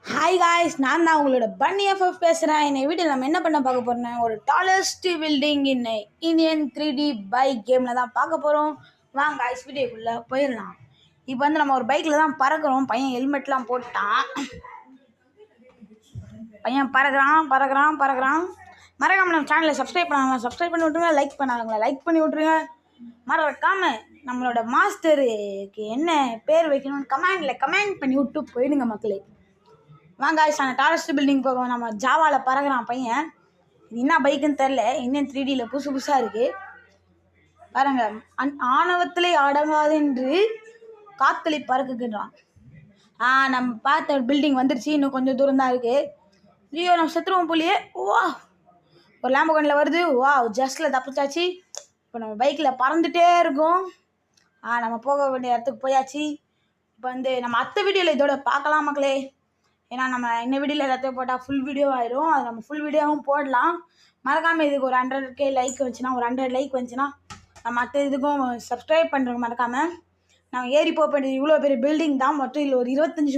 Hi guys, நான் தான் உங்களோட பன்னி எஃப்எஃப் பேசுகிறேன். இந்த வீட்டில் நம்ம என்ன பண்ண பார்க்க போகிறோம்னா, ஒரு tallest building in Indian 3D bike கேமில் தான் பார்க்க போகிறோம். வாங்க காய்ஸ், வீடியோக்குள்ளே போயிடலாம். இப்போ வந்து நம்ம ஒரு பைக்கில் தான் பறக்கிறோம். பையன் ஹெல்மெட்லாம் போட்டான். பையன் பறக்கிறான். மறக்காம நம்ம சேனலை சப்ஸ்கிரைப் பண்ணி விட்ருங்க. லைக் பண்ணாதவங்கள லைக் பண்ணி விட்ருங்க. மறக்காம நம்மளோட மாஸ்டருக்கு என்ன பேர் வைக்கணும்னு கமெண்ட் பண்ணி விட்டு போயிடுங்க மக்களே. வாங்க அந்த டாலஸ்ட் பில்டிங் போக நம்ம ஜாவாவில் பறக்கிறான் பையன். இது என்ன பைக்குன்னு தெரில, இந்தியன் 3Dயில் புதுசாக இருக்குது பாருங்க. ஆணவத்திலே அடங்காது என்று காத்தலி பறக்குன்றான். நம்ம பார்த்த பில்டிங் வந்துருச்சு, இன்னும் கொஞ்சம் தூரம் தான் இருக்குது. ஐயோ, நம்ம செத்துருவோம் போலியே. வா, ஒரு லேம்பகனில் வருது. வா, ஜஸ்ட்டில் தப்பிச்சாச்சு. இப்போ நம்ம பைக்கில் பறந்துகிட்டே இருக்கோம். நம்ம போக வேண்டிய இடத்துக்கு போயாச்சு. இப்போ வந்து நம்ம அடுத்த வீடியோவில் இதோட பார்க்கலாம் மக்களே. ஏன்னா நம்ம இந்த வீடியோவில் எல்லாத்தையும் போட்டால் ஃபுல் வீடியோ ஆயிரும். அது நம்ம ஃபுல் வீடியோவும் போடலாம். மறக்காமல் இதுக்கு ஒரு 100K லைக் வந்துச்சுன்னா, ஒரு 100 லைக் வந்துச்சுன்னா நம்ம மற்ற இதுக்கும் சப்ஸ்கிரைப் பண்ணுறோங்க. மறக்காமல் நம்ம ஏறி போக வேண்டியது இவ்வளோ பெரிய பில்டிங் தான். மொத்தம் இதில் ஒரு 25